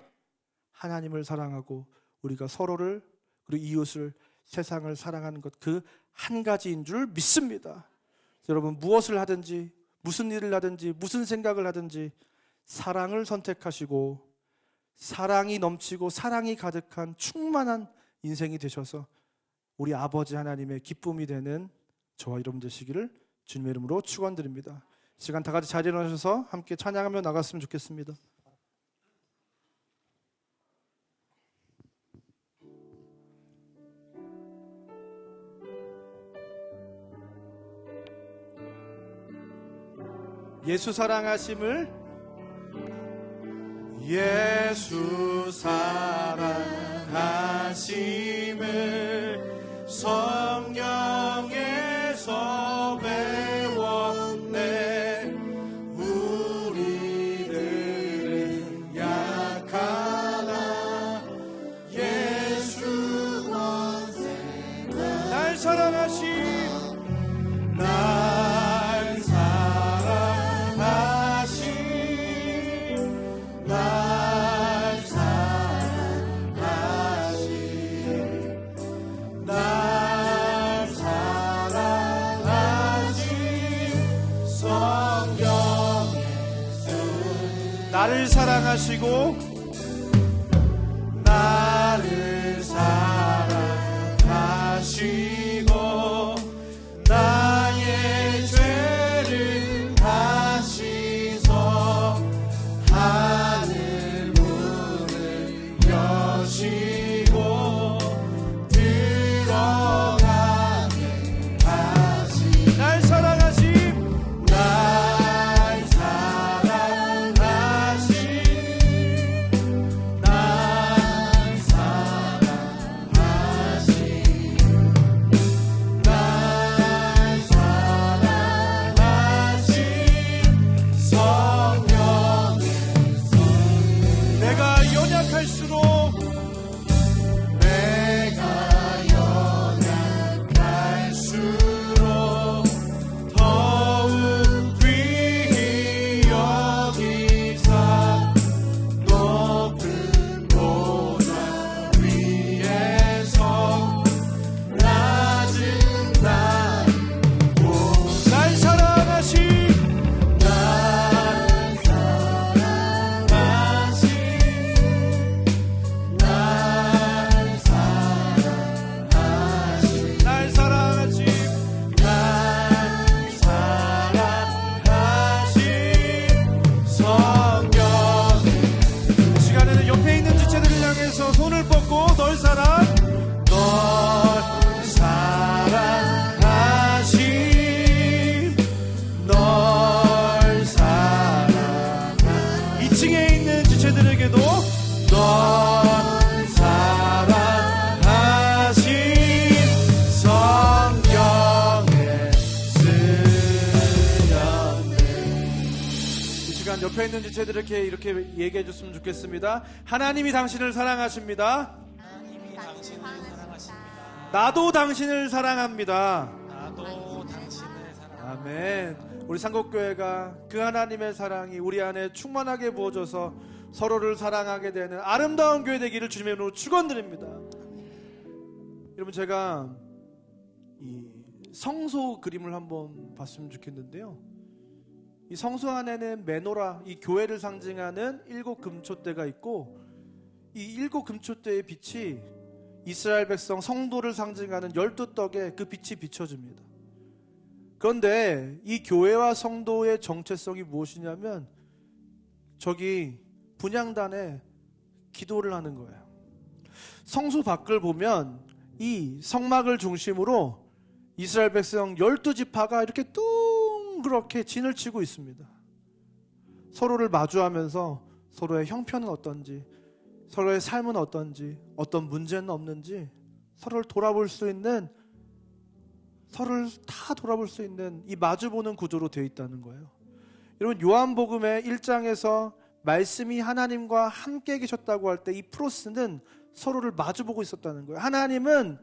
하나님을 사랑하고 우리가 서로를, 그리고 이웃을, 세상을 사랑하는 것, 그 한 가지인 줄 믿습니다. 여러분, 무엇을 하든지, 무슨 일을 하든지, 무슨 생각을 하든지 사랑을 선택하시고 사랑이 넘치고 사랑이 가득한 충만한 인생이 되셔서 우리 아버지 하나님의 기쁨이 되는 저와 여러분 되시기를 주님의 이름으로 축원드립니다. 시간 다 같이 자리에 일어나셔서 함께 찬양하며 나갔으면 좋겠습니다. 예수 사랑하심을, 예수 사랑하심을 성경에서 배웠네. 우리들은 약하나 예수 권세 날 사랑하심, 날 사랑하심, 날 사랑하심, 날 사랑하심 성경에서 나를 사랑하시고 나를 사랑하시고 나의 죄를 다시서 하늘 문을 여시고 들어가게 하시 날 사랑하심, 날 사랑하심, 날 사랑하심, 날 사랑하심 성령에서 내가 연약할수록 더욱 귀히 여기사 높은 보좌 위에서 낮은 나이고 날 사랑하심, 날 사랑하심, 날 사랑하심, 날 사랑하심, 날 사랑하심 성경에 이 시간에는 옆에 있는 지체들을 향해서 손을 뻗고 널 사랑하심, 널 사랑하심 2층에 있는 지체들에게도 널 사랑하심 성경에 쓰였네. 이 시간 옆에 있는 지체들에게 이렇게 얘기해 줬으면 좋겠습니다. 하나님이 당신을 사랑하십니다. 나도 당신을 사랑합니다. 나도 당신을 사랑합니다. 아멘. 우리 상곡교회가 그 하나님의 사랑이 우리 안에 충만하게 부어져서 서로를 사랑하게 되는 아름다운 교회 되기를 주님의 이름으로 축원드립니다. 여러분, 제가 이 성소 그림을 한번 봤으면 좋겠는데요. 이 성소 안에는 메노라, 이 교회를 상징하는 7 금초대가 있고 이 7 금초대의 빛이 이스라엘 백성 성도를 상징하는 12떡에 그 빛이 비춰집니다. 그런데 이 교회와 성도의 정체성이 무엇이냐면 저기 분향단에 기도를 하는 거예요. 성소 밖을 보면 이 성막을 중심으로 이스라엘 백성 12지파가 이렇게 둥그렇게 진을 치고 있습니다. 서로를 마주하면서 서로의 형편은 어떤지, 서로의 삶은 어떤지, 어떤 문제는 없는지 서로를 돌아볼 수 있는, 서로를 다 돌아볼 수 있는 이 마주보는 구조로 되어 있다는 거예요. 여러분, 요한복음의 1장에서 말씀이 하나님과 함께 계셨다고 할 때 이 프로스는 서로를 마주보고 있었다는 거예요. 하나님은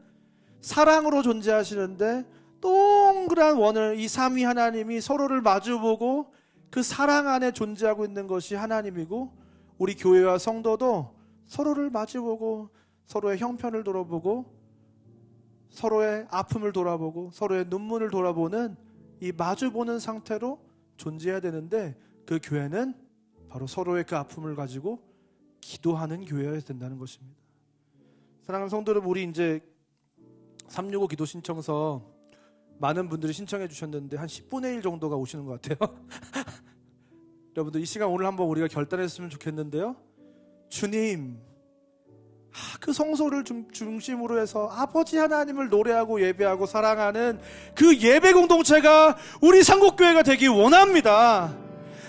사랑으로 존재하시는데 동그란 원을, 이 삼위 하나님이 서로를 마주보고 그 사랑 안에 존재하고 있는 것이 하나님이고, 우리 교회와 성도도 서로를 마주보고 서로의 형편을 돌아보고 서로의 아픔을 돌아보고 서로의 눈물을 돌아보는 이 마주보는 상태로 존재해야 되는데, 그 교회는 바로 서로의 그 아픔을 가지고 기도하는 교회여야 된다는 것입니다. 사랑하는 성도 여러분, 우리 이제 365 기도 신청서 많은 분들이 신청해 주셨는데 한 10분의 1 정도가 오시는 것 같아요. 여러분들 이 시간 오늘 한번 우리가 결단했으면 좋겠는데요. 주님, 그 성소를 중심으로 해서 아버지 하나님을 노래하고 예배하고 사랑하는 그 예배 공동체가 우리 상곡교회가 되기 원합니다.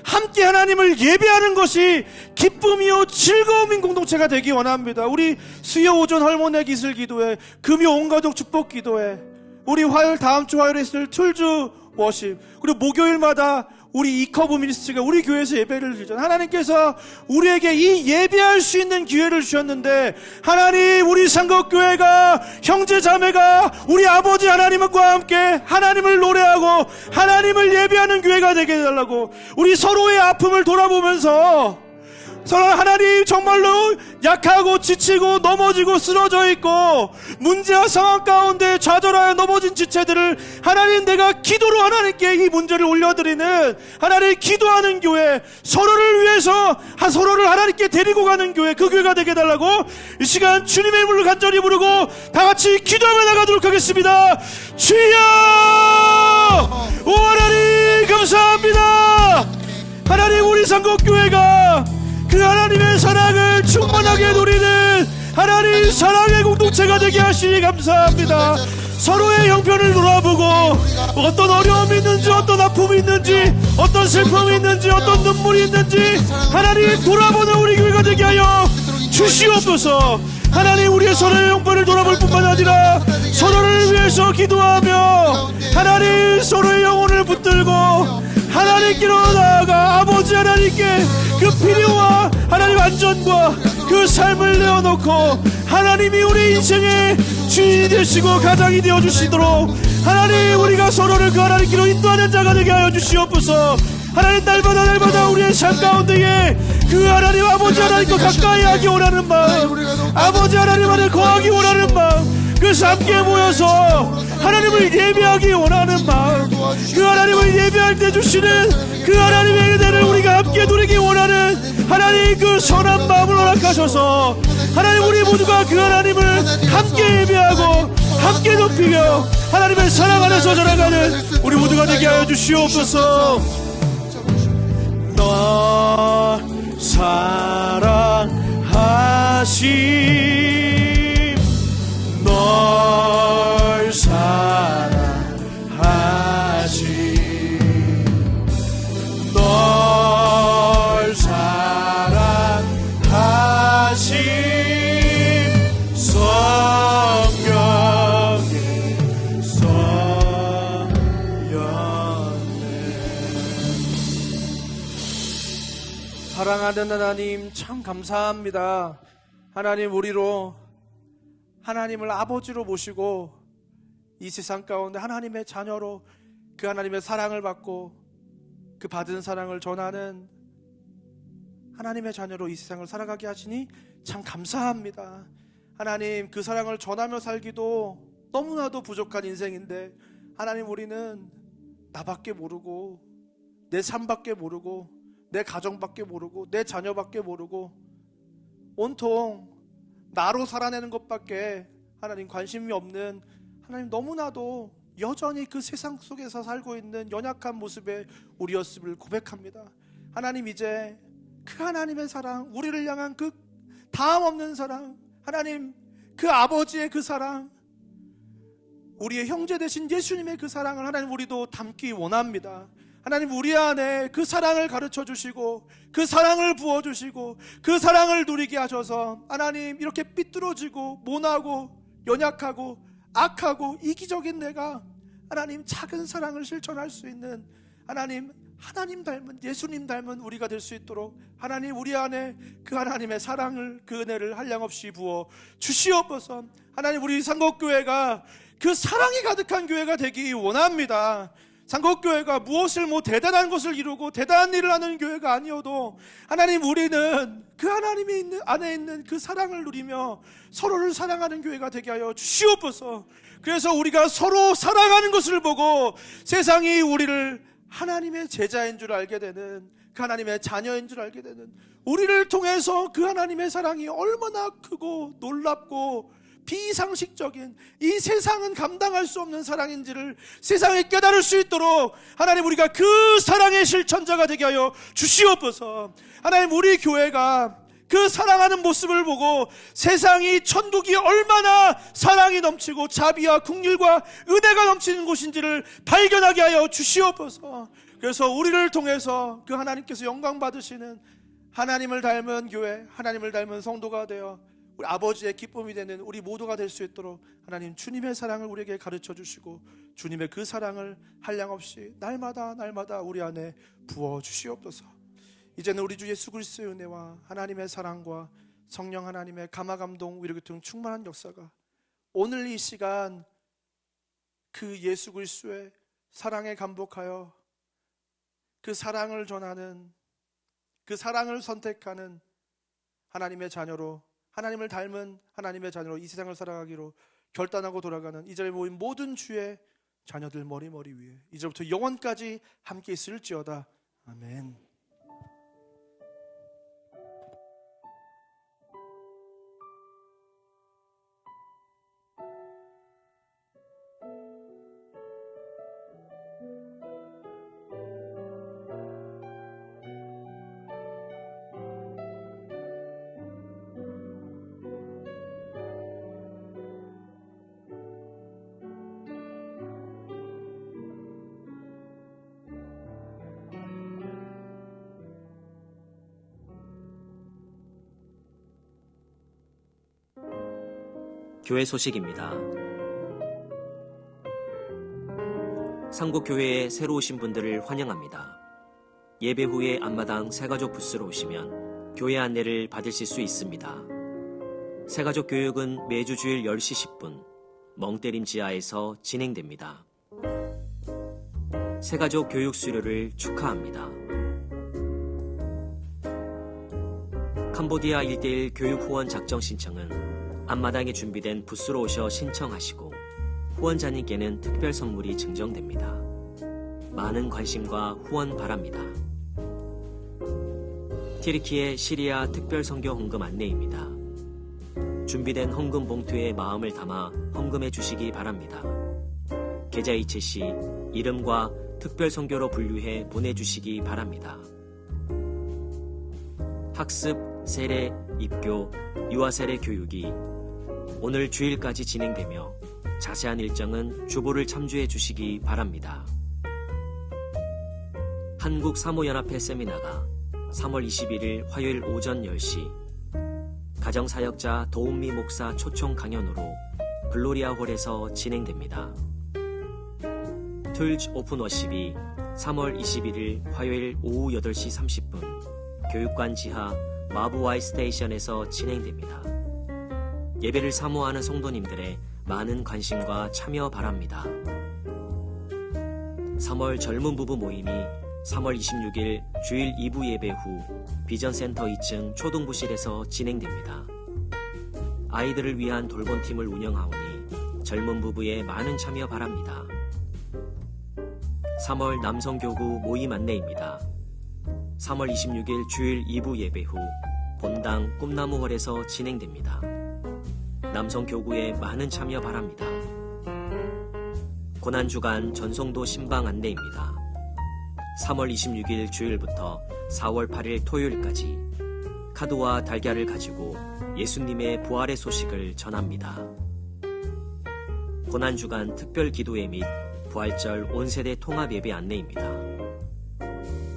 함께 하나님을 예배하는 것이 기쁨이요 즐거움인 공동체가 되기 원합니다. 우리 수요 오전 헐몬의 기술 기도회, 금요 온가족 축복 기도회, 우리 화요일 다음 주 화요일에 있을 툴주 워십, 그리고 목요일마다 우리 이커브 미니스트리가 우리 교회에서 예배를 드리잖아요. 하나님께서 우리에게 이 예배할 수 있는 기회를 주셨는데, 하나님, 우리 상곡교회가, 형제 자매가 우리 아버지 하나님과 함께 하나님을 노래하고 하나님을 예배하는 교회가 되게 해달라고, 우리 서로의 아픔을 돌아보면서 서로 하나님 정말로 약하고 지치고 넘어지고 쓰러져 있고 문제와 상황 가운데 좌절하여 넘어진 지체들을 하나님, 내가 기도로 하나님께 이 문제를 올려드리는 하나님 기도하는 교회, 서로를 위해서 서로를 하나님께 데리고 가는 교회, 그 교회가 되게 해달라고 이 시간 주님의 이름을 간절히 부르고 다같이 기도하며 나가도록 하겠습니다. 주여, 오 하나님 감사합니다. 하나님, 우리 상곡교회가 그 하나님의 사랑을 충만하게 누리는 하나님 사랑의 공동체가 되게 하시니 감사합니다. 서로의 형편을 돌아보고 어떤 어려움이 있는지, 어떤 아픔이 있는지, 어떤 슬픔이 있는지, 어떤 눈물이 있는지 하나님 돌아보는 우리 교회가 되게 하여 주시옵소서. 하나님, 우리의 서로의 형편을 돌아볼 뿐만 아니라 서로를 위해서 기도하며 하나님 서로의 영혼을 붙들고 하나님께로 나아가 아버지 하나님께 그 필요와 하나님 안전과 그 삶을 내어놓고 하나님이 우리 인생의 주인이 되시고 가장이 되어주시도록 하나님, 우리가 서로를 그 하나님께로 인도하는 자가 되게 하여 주시옵소서. 하나님, 날마다 우리의 삶 가운데에 그 하나님 아버지 하나님과 가까이 하기 원하는 마음, 아버지 하나님 안에 거하기 원하는 마음, 그래서 함께 모여서 하나님을 예배하기 원하는 마음, 그 하나님을 예배할 때 주시는 그 하나님의 은혜를 우리가 함께 누리기 원하는 하나님 그 선한 마음을 허락하셔서 하나님, 우리 모두가 그 하나님을 함께 예배하고 함께 높이며 하나님의 사랑 안에서 자라가는 우리 모두가 되게 하여 주시옵소서. 너 사랑하심, 널 사랑하심, 널 사랑하심, 성령의 성령네. 사랑하는 하나님, 참 감사합니다. 하나님, 우리로 하나님을 아버지로 모시고 이 세상 가운데 하나님의 자녀로 그 하나님의 사랑을 받고 그 받은 사랑을 전하는 하나님의 자녀로 이 세상을 살아가게 하시니 참 감사합니다. 하나님, 그 사랑을 전하며 살기도 너무나도 부족한 인생인데 하나님, 우리는 나밖에 모르고 내 삶밖에 모르고 내 가정밖에 모르고 내 자녀밖에 모르고 온통 나로 살아내는 것밖에 하나님 관심이 없는 하나님, 너무나도 여전히 그 세상 속에서 살고 있는 연약한 모습의 우리였음을 고백합니다. 하나님, 이제 그 하나님의 사랑, 우리를 향한 그 다음 없는 사랑, 하나님 그 아버지의 그 사랑, 우리의 형제 되신 예수님의 그 사랑을 하나님 우리도 담기 원합니다. 하나님, 우리 안에 그 사랑을 가르쳐 주시고 그 사랑을 부어주시고 그 사랑을 누리게 하셔서 하나님, 이렇게 삐뚤어지고 모나고 연약하고 악하고 이기적인 내가 하나님 작은 사랑을 실천할 수 있는 하나님 닮은 예수님 닮은 우리가 될 수 있도록 하나님, 우리 안에 그 하나님의 사랑을, 그 은혜를 한량없이 부어 주시옵소서. 하나님, 우리 상곡교회가 그 사랑이 가득한 교회가 되기 원합니다. 상곡교회가 무엇을 대단한 것을 이루고 대단한 일을 하는 교회가 아니어도 하나님, 우리는 그 하나님이 안에 있는 그 사랑을 누리며 서로를 사랑하는 교회가 되게 하여 주시옵소서. 그래서 우리가 서로 사랑하는 것을 보고 세상이 우리를 하나님의 제자인 줄 알게 되는, 그 하나님의 자녀인 줄 알게 되는, 우리를 통해서 그 하나님의 사랑이 얼마나 크고 놀랍고 비상식적인, 이 세상은 감당할 수 없는 사랑인지를 세상이 깨달을 수 있도록 하나님, 우리가 그 사랑의 실천자가 되게 하여 주시옵소서. 하나님, 우리 교회가 그 사랑하는 모습을 보고 세상이, 천국이 얼마나 사랑이 넘치고 자비와 긍휼과 은혜가 넘치는 곳인지를 발견하게 하여 주시옵소서. 그래서 우리를 통해서 그 하나님께서 영광 받으시는 하나님을 닮은 교회, 하나님을 닮은 성도가 되어 우리 아버지의 기쁨이 되는 우리 모두가 될 수 있도록 하나님, 주님의 사랑을 우리에게 가르쳐 주시고 주님의 그 사랑을 한량없이 날마다 우리 안에 부어 주시옵소서. 이제는 우리 주 예수 그리스도의 은혜와 하나님의 사랑과 성령 하나님의 감화감동 위로 교통 충만한 역사가 오늘 이 시간 그 예수 그리스도의 사랑에 감복하여 그 사랑을 전하는, 그 사랑을 선택하는 하나님의 자녀로, 하나님을 닮은 하나님의 자녀로 이 세상을 살아가기로 결단하고 돌아가는 이 자리에 모인 모든 주의 자녀들 머리 위에 이제부터 영원까지 함께 있을지어다. 아멘. 교회 소식입니다. 상곡교회에 새로 오신 분들을 환영합니다. 예배 후에 앞마당 새가족 부스로 오시면 교회 안내를 받으실 수 있습니다. 새가족 교육은 매주 주일 10시 10분 멍때림 지하에서 진행됩니다. 새가족 교육 수료를 축하합니다. 캄보디아 1:1 교육 후원 작정 신청은 앞마당에 준비된 부스로 오셔 신청하시고 후원자님께는 특별 선물이 증정됩니다. 많은 관심과 후원 바랍니다. 튀르키예 시리아 특별 선교 헌금 안내입니다. 준비된 헌금 봉투에 마음을 담아 헌금해 주시기 바랍니다. 계좌 이체 시 이름과 특별 선교로 분류해 보내주시기 바랍니다. 학습, 세례, 입교, 유아세례 교육이 오늘 주일까지 진행되며 자세한 일정은 주보를 참조해 주시기 바랍니다. 한국사모연합회 세미나가 3월 21일 화요일 오전 10시 가정사역자 도은미 목사 초청 강연으로 글로리아홀에서 진행됩니다. 툴즈 오픈워십이 3월 21일 화요일 오후 8시 30분 교육관 지하 마부와이 스테이션에서 진행됩니다. 예배를 사모하는 성도님들의 많은 관심과 참여 바랍니다. 3월 젊은 부부 모임이 3월 26일 주일 2부 예배 후 비전센터 2층 초등부실에서 진행됩니다. 아이들을 위한 돌봄팀을 운영하오니 젊은 부부의 많은 참여 바랍니다. 3월 남성교구 모임 안내입니다. 3월 26일 주일 2부 예배 후 본당 꿈나무홀에서 진행됩니다. 남성교구에 많은 참여 바랍니다. 고난주간 전송도 신방 안내입니다. 3월 26일 주일부터 4월 8일 토요일까지 카드와 달걀을 가지고 예수님의 부활의 소식을 전합니다. 고난주간 특별 기도회 및 부활절 온세대 통합 예배 안내입니다.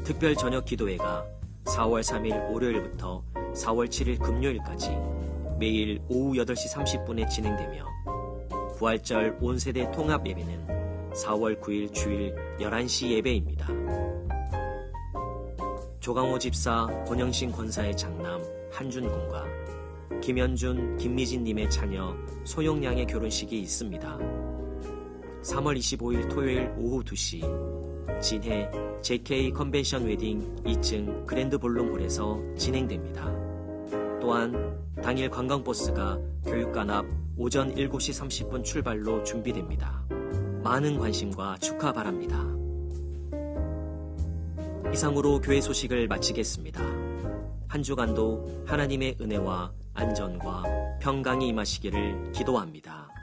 특별 저녁 기도회가 4월 3일 월요일부터 4월 7일 금요일까지 매일 오후 8시 30분에 진행되며 부활절 온세대 통합 예배는 4월 9일 주일 11시 예배입니다. 조강호 집사, 권영신 권사의 장남 한준군과 김현준, 김미진님의 자녀 소영양의 결혼식이 있습니다. 3월 25일 토요일 오후 2시 진해 JK 컨벤션 웨딩 2층 그랜드 볼룸홀에서 진행됩니다. 또한 당일 관광버스가 교육관 앞 오전 7시 30분 출발로 준비됩니다. 많은 관심과 축하 바랍니다. 이상으로 교회 소식을 마치겠습니다. 한 주간도 하나님의 은혜와 안전과 평강이 임하시기를 기도합니다.